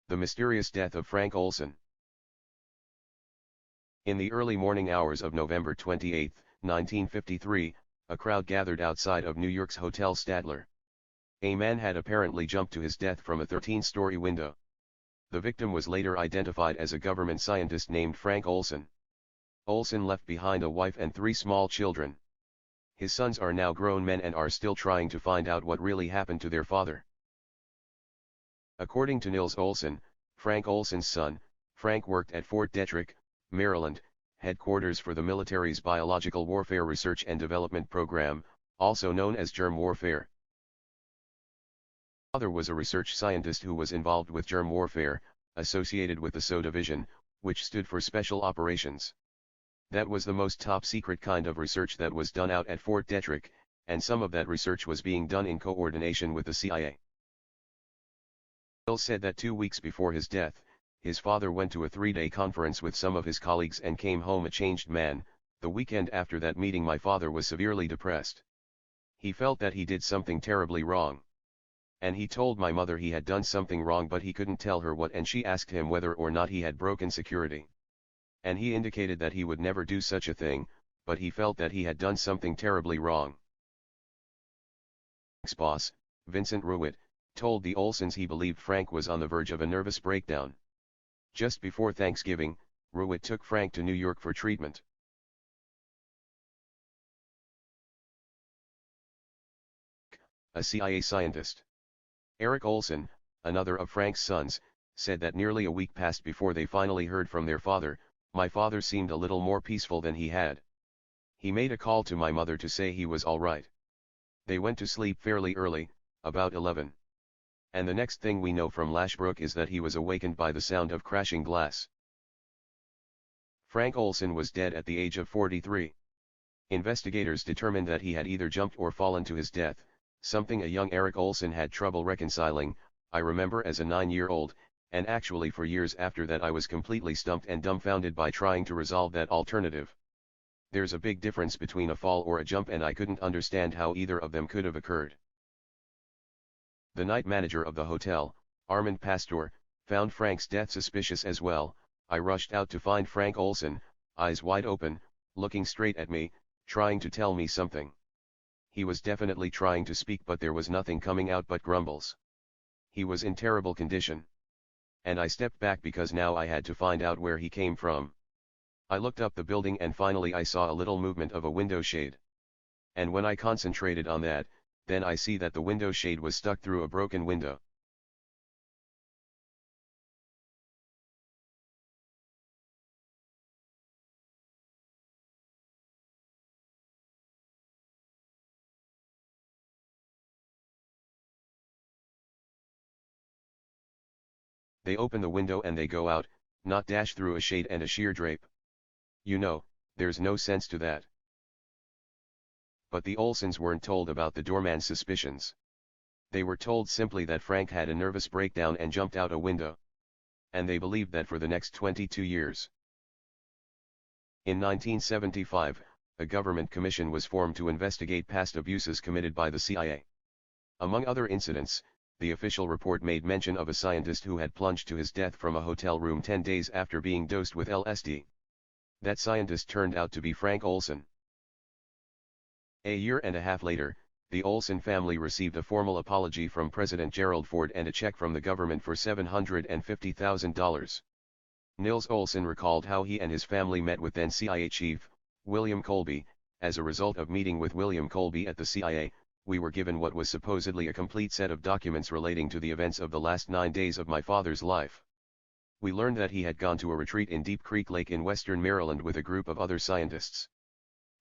The mysterious death of Frank Olson. In the early morning hours of November 28, 1953, a crowd gathered outside of New York's Hotel Statler. A man had apparently jumped to his death from a 13-story window. The victim was later identified as a government scientist named Frank Olson. Olson left behind a wife and 3 small children. His sons are now grown men and are still trying to find out what really happened to their father. According to Nils Olson, Frank Olson's son, Frank worked at Fort Detrick, Maryland, headquarters for the military's Biological Warfare Research and Development Program, also known as germ warfare. His father was a research scientist who was involved with germ warfare, associated with the SO division, which stood for Special Operations. That was the most top-secret kind of research that was done out at Fort Detrick, and some of that research was being done in coordination with the CIA. Bill said that 2 weeks before his death, his father went to a 3-day conference with some of his colleagues and came home a changed man. The weekend after that meeting, my father was severely depressed. He felt that he did something terribly wrong. And he told my mother he had done something wrong, but he couldn't tell her what, and she asked him whether or not he had broken security. And he indicated that he would never do such a thing, but he felt that he had done something terribly wrong. Frank's boss, Vincent Ruitt, told the Olsons he believed Frank was on the verge of a nervous breakdown. Just before Thanksgiving, Ruitt took Frank to New York for treatment. A CIA scientist. Eric Olson, another of Frank's sons, said that nearly a week passed before they finally heard from their father. My father seemed a little more peaceful than he had. He made a call to my mother to say he was all right. They went to sleep fairly early, about 11. And the next thing we know from Lashbrook is that he was awakened by the sound of crashing glass. Frank Olson was dead at the age of 43. Investigators determined that he had either jumped or fallen to his death, something a young Eric Olson had trouble reconciling. I remember as a 9-year-old, and actually for years after that, I was completely stumped and dumbfounded by trying to resolve that alternative. There's a big difference between a fall or a jump, and I couldn't understand how either of them could have occurred. The night manager of the hotel, Armand Pastor, found Frank's death suspicious as well. I rushed out to find Frank Olson, eyes wide open, looking straight at me, trying to tell me something. He was definitely trying to speak, but there was nothing coming out but grumbles. He was in terrible condition. And I stepped back because now I had to find out where he came from. I looked up the building and finally I saw a little movement of a window shade. And when I concentrated on that, then I see that the window shade was stuck through a broken window. They open the window and they go out, not dash through a shade and a sheer drape. You know, there's no sense to that. But the Olsons weren't told about the doorman's suspicions. They were told simply that Frank had a nervous breakdown and jumped out a window. And they believed that for the next 22 years. In 1975, a government commission was formed to investigate past abuses committed by the CIA. Among other incidents, the official report made mention of a scientist who had plunged to his death from a hotel room 10 days after being dosed with LSD. That scientist turned out to be Frank Olson. A year and a half later, the Olson family received a formal apology from President Gerald Ford and a check from the government for $750,000. Nils Olson recalled how he and his family met with then CIA chief, William Colby. As a result of meeting with William Colby at the CIA, we were given what was supposedly a complete set of documents relating to the events of the last 9 days of my father's life. We learned that he had gone to a retreat in Deep Creek Lake in western Maryland with a group of other scientists.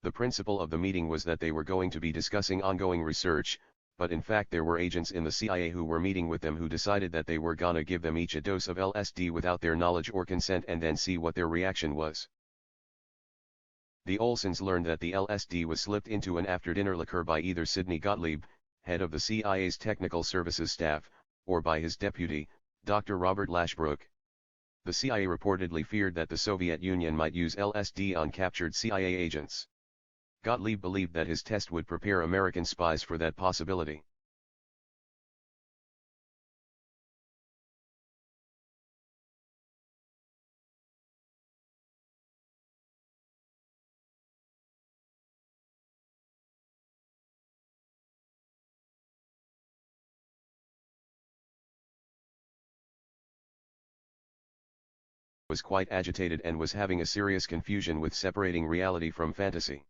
The principle of the meeting was that they were going to be discussing ongoing research, but in fact there were agents in the CIA who were meeting with them who decided that they were gonna give them each a dose of LSD without their knowledge or consent and then see what their reaction was. The Olsons learned that the LSD was slipped into an after-dinner liqueur by either Sidney Gottlieb, head of the CIA's technical services staff, or by his deputy, Dr. Robert Lashbrook. The CIA reportedly feared that the Soviet Union might use LSD on captured CIA agents. Gottlieb believed that his test would prepare American spies for that possibility. was quite agitated and was having a serious confusion with separating reality from fantasy.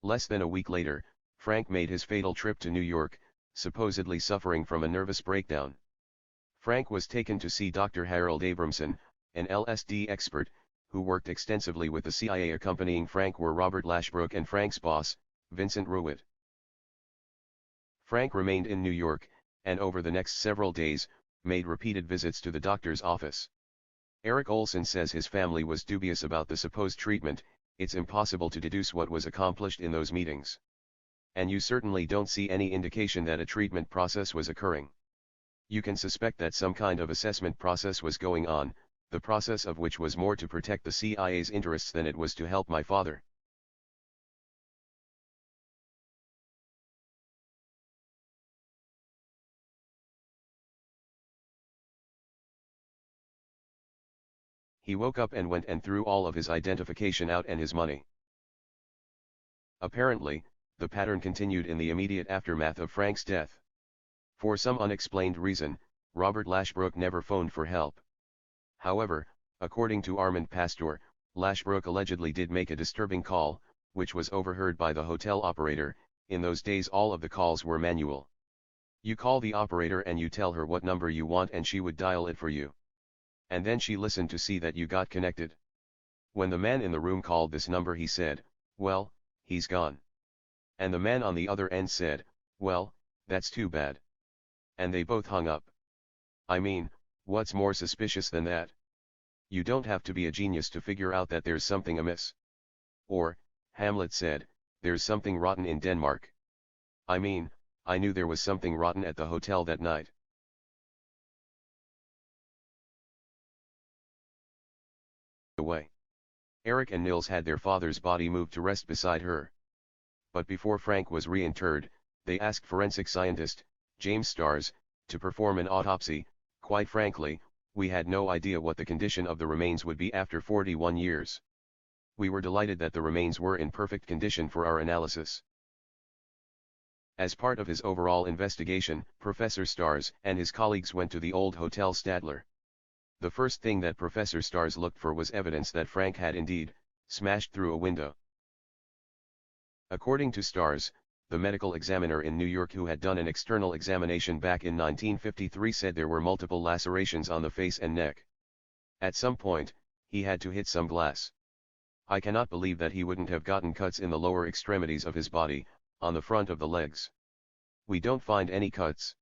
Less than a week later, Frank made his fatal trip to New York, supposedly suffering from a nervous breakdown. Frank was taken to see Dr. Harold Abramson, an LSD expert, who worked extensively with the CIA. Accompanying Frank were Robert Lashbrook and Frank's boss, Vincent Ruitt. Frank remained in New York, and over the next several days, made repeated visits to the doctor's office. Eric Olson says his family was dubious about the supposed treatment. It's impossible to deduce what was accomplished in those meetings. And you certainly don't see any indication that a treatment process was occurring. You can suspect that some kind of assessment process was going on, the process of which was more to protect the CIA's interests than it was to help my father. He woke up and went and threw all of his identification out and his money. Apparently, the pattern continued in the immediate aftermath of Frank's death. For some unexplained reason, Robert Lashbrook never phoned for help. However, according to Armand Pastor, Lashbrook allegedly did make a disturbing call, which was overheard by the hotel operator. In those days all of the calls were manual. You call the operator and you tell her what number you want and she would dial it for you. And then she listened to see that you got connected. When the man in the room called this number he said, "Well, he's gone." And the man on the other end said, "Well, that's too bad." And they both hung up. I mean, what's more suspicious than that? You don't have to be a genius to figure out that there's something amiss. Or, Hamlet said, there's something rotten in Denmark. I mean, I knew there was something rotten at the hotel that night. Away. Eric and Nils had their father's body moved to rest beside her. But before Frank was reinterred, they asked forensic scientist, James Starrs, to perform an autopsy. Quite frankly, we had no idea what the condition of the remains would be after 41 years. We were delighted that the remains were in perfect condition for our analysis. As part of his overall investigation, Professor Starrs and his colleagues went to the old Hotel Stadler. The first thing that Professor Starrs looked for was evidence that Frank had indeed smashed through a window. According to Starrs, the medical examiner in New York who had done an external examination back in 1953 said there were multiple lacerations on the face and neck. At some point, he had to hit some glass. I cannot believe that he wouldn't have gotten cuts in the lower extremities of his body, on the front of the legs. We don't find any cuts.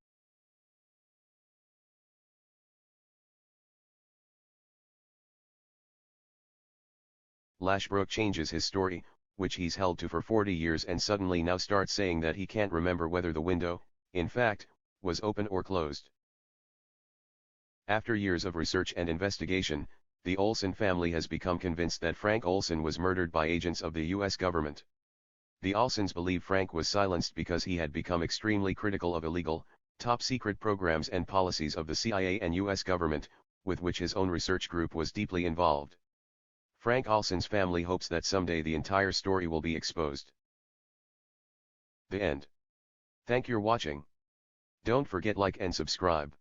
Lashbrook changes his story, which he's held to for 40 years and suddenly now starts saying that he can't remember whether the window, in fact, was open or closed. After years of research and investigation, the Olson family has become convinced that Frank Olson was murdered by agents of the U.S. government. The Olsons believe Frank was silenced because he had become extremely critical of illegal, top-secret programs and policies of the CIA and U.S. government, with which his own research group was deeply involved. Frank Olson's family hopes that someday the entire story will be exposed. The end. Thank you for watching. Don't forget like and subscribe.